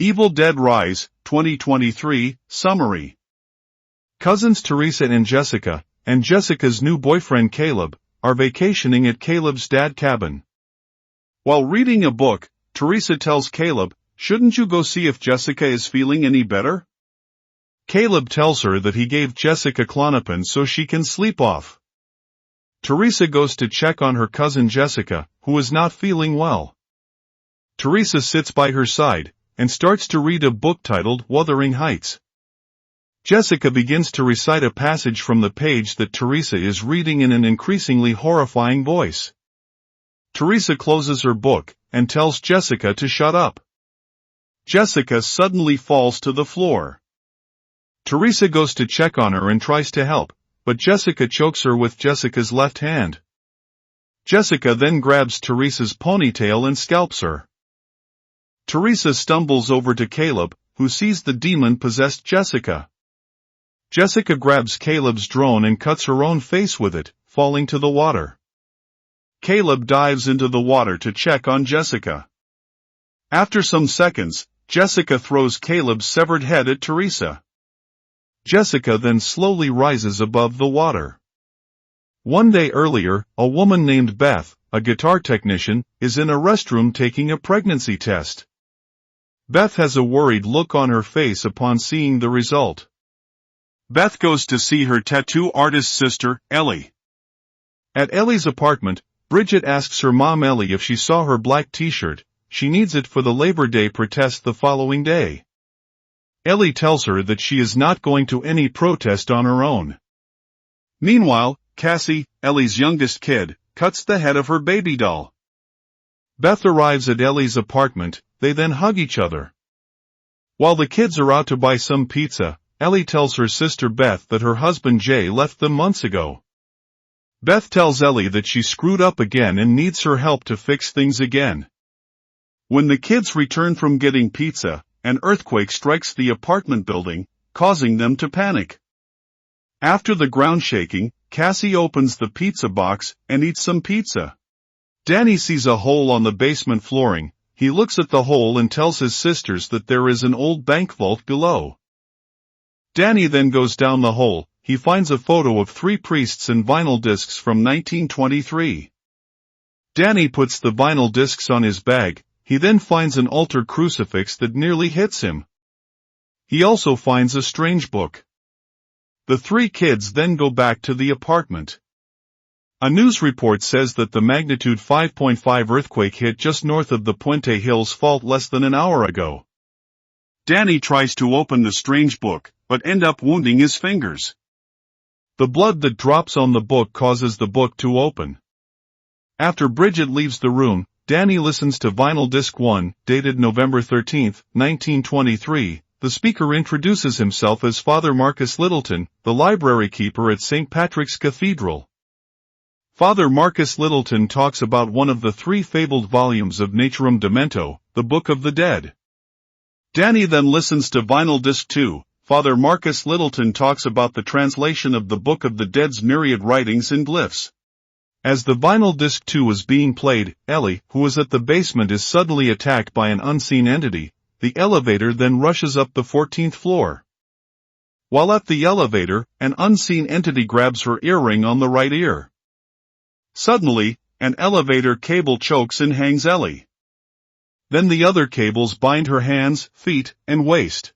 Evil Dead Rise, 2023, Summary. Cousins Teresa and Jessica's new boyfriend Caleb, are vacationing at Caleb's dad's cabin. While reading a book, Teresa tells Caleb, "Shouldn't you go see if Jessica is feeling any better?" Caleb tells her that he gave Jessica Klonopin so she can sleep off. Teresa goes to check on her cousin Jessica, who is not feeling well. Teresa sits by her side and starts to read a book titled Wuthering Heights. Jessica begins to recite a passage from the page that Teresa is reading in an increasingly horrifying voice. Teresa closes her book and tells Jessica to shut up. Jessica suddenly falls to the floor. Teresa goes to check on her and tries to help, but Jessica chokes her with Jessica's left hand. Jessica then grabs Teresa's ponytail and scalps her. Teresa stumbles over to Caleb, who sees the demon-possessed Jessica. Jessica grabs Caleb's drone and cuts her own face with it, falling to the water. Caleb dives into the water to check on Jessica. After some seconds, Jessica throws Caleb's severed head at Teresa. Jessica then slowly rises above the water. One day earlier, a woman named Beth, a guitar technician, is in a restroom taking a pregnancy test. Beth has a worried look on her face upon seeing the result. Beth goes to see her tattoo artist's sister, Ellie. At Ellie's apartment, Bridget asks her mom Ellie if she saw her black t-shirt. She needs it for the Labor Day protest the following day. Ellie tells her that she is not going to any protest on her own. Meanwhile, Cassie, Ellie's youngest kid, cuts the head of her baby doll. Beth arrives at Ellie's apartment, they then hug each other. While the kids are out to buy some pizza, Ellie tells her sister Beth that her husband Jay left them months ago. Beth tells Ellie that she screwed up again and needs her help to fix things again. When the kids return from getting pizza, an earthquake strikes the apartment building, causing them to panic. After the ground shaking, Cassie opens the pizza box and eats some pizza. Danny sees a hole on the basement flooring. He looks at the hole and tells his sisters that there is an old bank vault below. Danny then goes down the hole. He finds a photo of 3 priests and vinyl discs from 1923. Danny puts the vinyl discs on his bag. He then finds an altar crucifix that nearly hits him. He also finds a strange book. The 3 kids then go back to the apartment. A news report says that the magnitude 5.5 earthquake hit just north of the Puente Hills fault less than an hour ago. Danny tries to open the strange book, but ends up wounding his fingers. The blood that drops on the book causes the book to open. After Bridget leaves the room, Danny listens to vinyl disc 1, dated November 13, 1923. The speaker introduces himself as Father Marcus Littleton, the library keeper at St. Patrick's Cathedral. Father Marcus Littleton talks about one of the 3 fabled volumes of Naturum Demento, the Book of the Dead. Danny then listens to vinyl disc 2. Father Marcus Littleton talks about the translation of the Book of the Dead's myriad writings and glyphs. As the vinyl disc 2 is being played, Ellie, who is at the basement, is suddenly attacked by an unseen entity. The elevator then rushes up the 14th floor. While at the elevator, an unseen entity grabs her earring on the right ear. Suddenly, an elevator cable chokes and hangs Ellie. Then the other cables bind her hands, feet, and waist.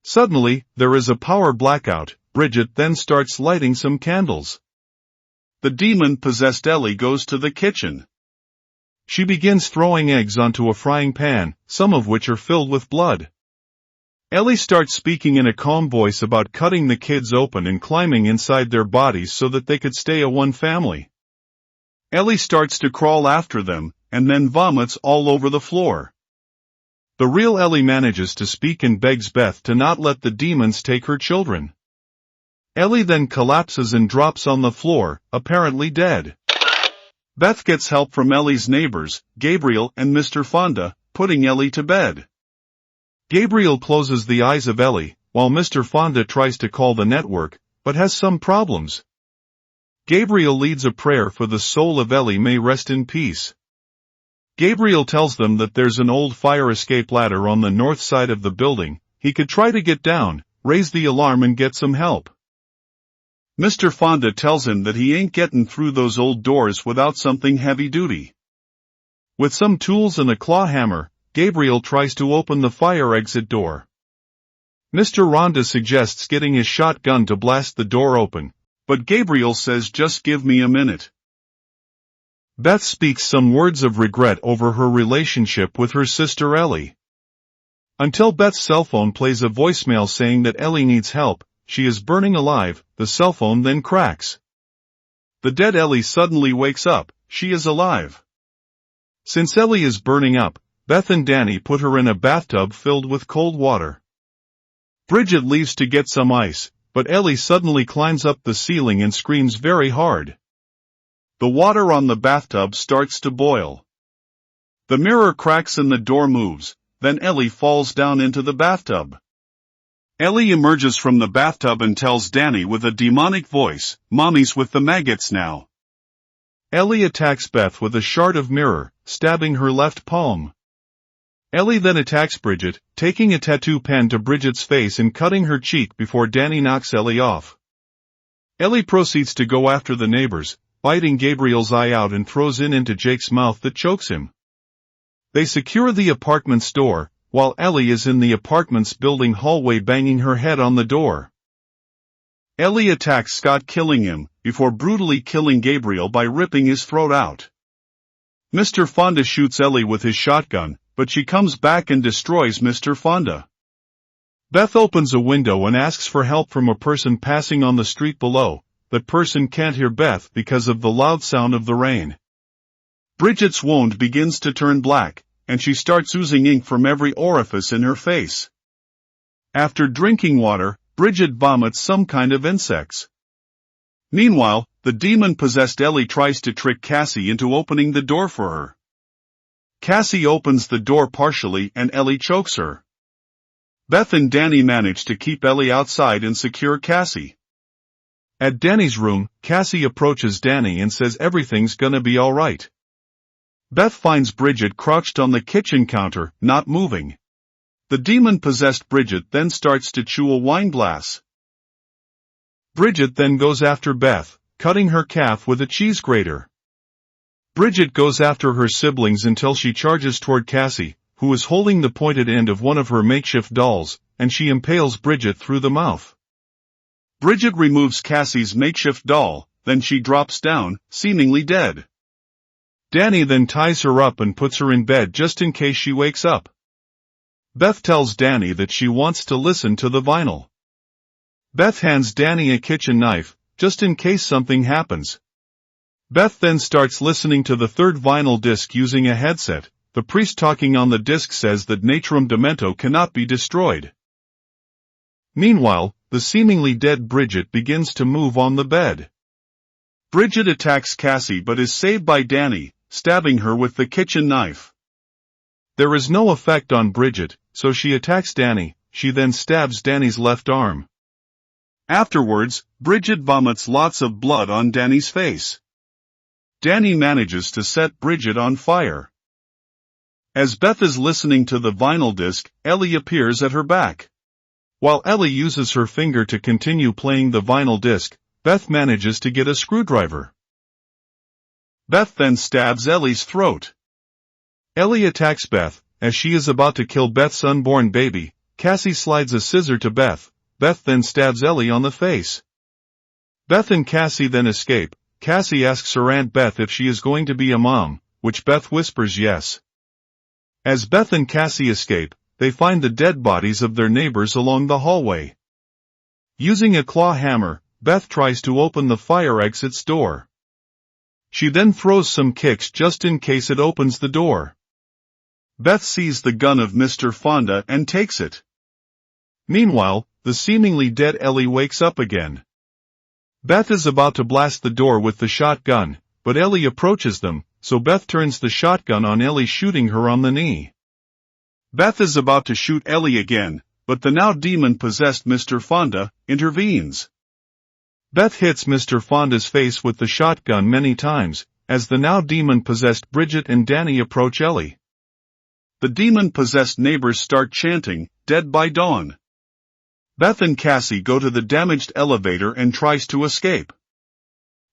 Suddenly, there is a power blackout. Bridget then starts lighting some candles. The demon-possessed Ellie goes to the kitchen. She begins throwing eggs onto a frying pan, some of which are filled with blood. Ellie starts speaking in a calm voice about cutting the kids open and climbing inside their bodies so that they could stay a one family. Ellie starts to crawl after them, and then vomits all over the floor. The real Ellie manages to speak and begs Beth to not let the demons take her children. Ellie then collapses and drops on the floor, apparently dead. Beth gets help from Ellie's neighbors, Gabriel and Mr. Fonda, putting Ellie to bed. Gabriel closes the eyes of Ellie, while Mr. Fonda tries to call the network, but has some problems. Gabriel leads a prayer for the soul of Ellie may rest in peace. Gabriel tells them that there's an old fire escape ladder on the north side of the building. He could try to get down, raise the alarm and get some help. Mr. Fonda tells him that he ain't getting through those old doors without something heavy-duty. With some tools and a claw hammer, Gabriel tries to open the fire exit door. Mr. Ronda suggests getting his shotgun to blast the door open, but Gabriel says just give me a minute. Beth speaks some words of regret over her relationship with her sister Ellie. Until Beth's cell phone plays a voicemail saying that Ellie needs help, she is burning alive. The cell phone then cracks. The dead Ellie suddenly wakes up. She is alive. Since Ellie is burning up, Beth and Danny put her in a bathtub filled with cold water. Bridget leaves to get some ice, but Ellie suddenly climbs up the ceiling and screams very hard. The water on the bathtub starts to boil. The mirror cracks and the door moves, then Ellie falls down into the bathtub. Ellie emerges from the bathtub and tells Danny with a demonic voice, "Mommy's with the maggots now." Ellie attacks Beth with a shard of mirror, stabbing her left palm. Ellie then attacks Bridget, taking a tattoo pen to Bridget's face and cutting her cheek before Danny knocks Ellie off. Ellie proceeds to go after the neighbors, biting Gabriel's eye out and throws into Jake's mouth that chokes him. They secure the apartment's door, while Ellie is in the apartment's building hallway banging her head on the door. Ellie attacks Scott, killing him, before brutally killing Gabriel by ripping his throat out. Mr. Fonda shoots Ellie with his shotgun, but she comes back and destroys Mr. Fonda. Beth opens a window and asks for help from a person passing on the street below. That person can't hear Beth because of the loud sound of the rain. Bridget's wound begins to turn black, and she starts oozing ink from every orifice in her face. After drinking water, Bridget vomits some kind of insects. Meanwhile, the demon-possessed Ellie tries to trick Cassie into opening the door for her. Cassie opens the door partially and Ellie chokes her. Beth and Danny manage to keep Ellie outside and secure Cassie. At Danny's room, Cassie approaches Danny and says everything's gonna be alright. Beth finds Bridget crouched on the kitchen counter, not moving. The demon-possessed Bridget then starts to chew a wine glass. Bridget then goes after Beth, cutting her calf with a cheese grater. Bridget goes after her siblings until she charges toward Cassie, who is holding the pointed end of one of her makeshift dolls, and she impales Bridget through the mouth. Bridget removes Cassie's makeshift doll, then she drops down, seemingly dead. Danny then ties her up and puts her in bed just in case she wakes up. Beth tells Danny that she wants to listen to the vinyl. Beth hands Danny a kitchen knife, just in case something happens. Beth then starts listening to the third vinyl disc using a headset. The priest talking on the disc says that Natrum Demento cannot be destroyed. Meanwhile, the seemingly dead Bridget begins to move on the bed. Bridget attacks Cassie but is saved by Danny, stabbing her with the kitchen knife. There is no effect on Bridget, so she attacks Danny. She then stabs Danny's left arm. Afterwards, Bridget vomits lots of blood on Danny's face. Danny manages to set Bridget on fire. As Beth is listening to the vinyl disc, Ellie appears at her back. While Ellie uses her finger to continue playing the vinyl disc, Beth manages to get a screwdriver. Beth then stabs Ellie's throat. Ellie attacks Beth. As she is about to kill Beth's unborn baby, Cassie slides a scissor to Beth. Beth then stabs Ellie on the face. Beth and Cassie then escape. Cassie asks her Aunt Beth if she is going to be a mom, which Beth whispers yes. As Beth and Cassie escape, they find the dead bodies of their neighbors along the hallway. Using a claw hammer, Beth tries to open the fire exit's door. She then throws some kicks just in case it opens the door. Beth sees the gun of Mr. Fonda and takes it. Meanwhile, the seemingly dead Ellie wakes up again. Beth is about to blast the door with the shotgun, but Ellie approaches them, so Beth turns the shotgun on Ellie, shooting her on the knee. Beth is about to shoot Ellie again, but the now demon-possessed Mr. Fonda intervenes. Beth hits Mr. Fonda's face with the shotgun many times, as the now demon-possessed Bridget and Danny approach Ellie. The demon-possessed neighbors start chanting, "Dead by dawn." Beth and Cassie go to the damaged elevator and tries to escape.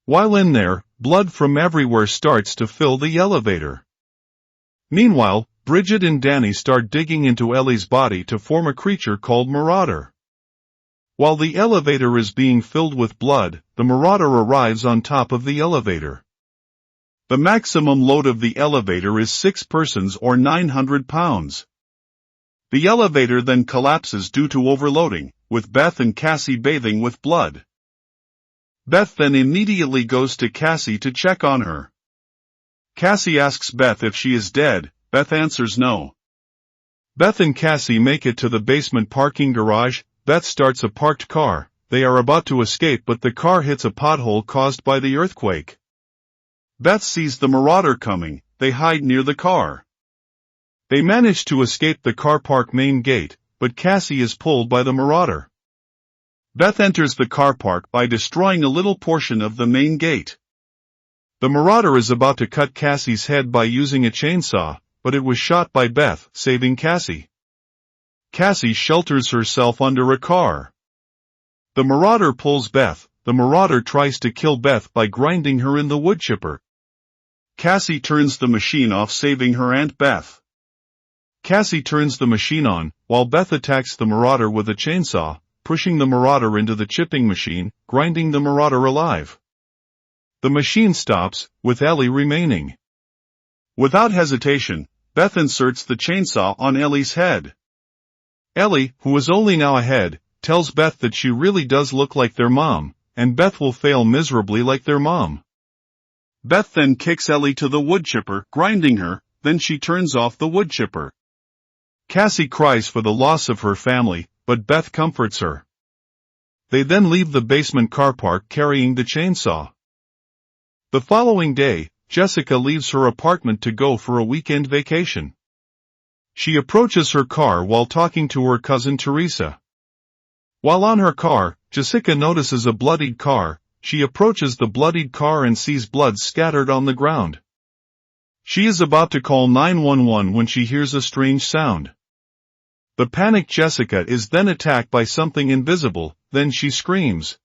While in there, blood from everywhere starts to fill the elevator. Meanwhile, Bridget and Danny start digging into Ellie's body to form a creature called Marauder. While the elevator is being filled with blood, the Marauder arrives on top of the elevator. The maximum load of the elevator is 6 persons or 900 pounds. The elevator then collapses due to overloading, with Beth and Cassie bathing with blood. Beth then immediately goes to Cassie to check on her. Cassie asks Beth if she is dead. Beth answers no. Beth and Cassie make it to the basement parking garage. Beth starts a parked car. They are about to escape, but the car hits a pothole caused by the earthquake. Beth sees the Marauder coming. They hide near the car. They manage to escape the car park main gate, but Cassie is pulled by the Marauder. Beth enters the car park by destroying a little portion of the main gate. The Marauder is about to cut Cassie's head by using a chainsaw, but it was shot by Beth, saving Cassie. Cassie shelters herself under a car. The Marauder pulls Beth. The Marauder tries to kill Beth by grinding her in the wood chipper. Cassie turns the machine off, saving her and Beth. Cassie turns the machine on, while Beth attacks the Marauder with a chainsaw, pushing the Marauder into the chipping machine, grinding the Marauder alive. The machine stops, with Ellie remaining. Without hesitation, Beth inserts the chainsaw on Ellie's head. Ellie, who is only now ahead, tells Beth that she really does look like their mom, and Beth will fail miserably like their mom. Beth then kicks Ellie to the wood chipper, grinding her, then she turns off the wood chipper. Cassie cries for the loss of her family, but Beth comforts her. They then leave the basement car park carrying the chainsaw. The following day, Jessica leaves her apartment to go for a weekend vacation. She approaches her car while talking to her cousin Teresa. While on her car, Jessica notices a bloodied car. She approaches the bloodied car and sees blood scattered on the ground. She is about to call 911 when she hears a strange sound. The panicked Jessica is then attacked by something invisible, then she screams.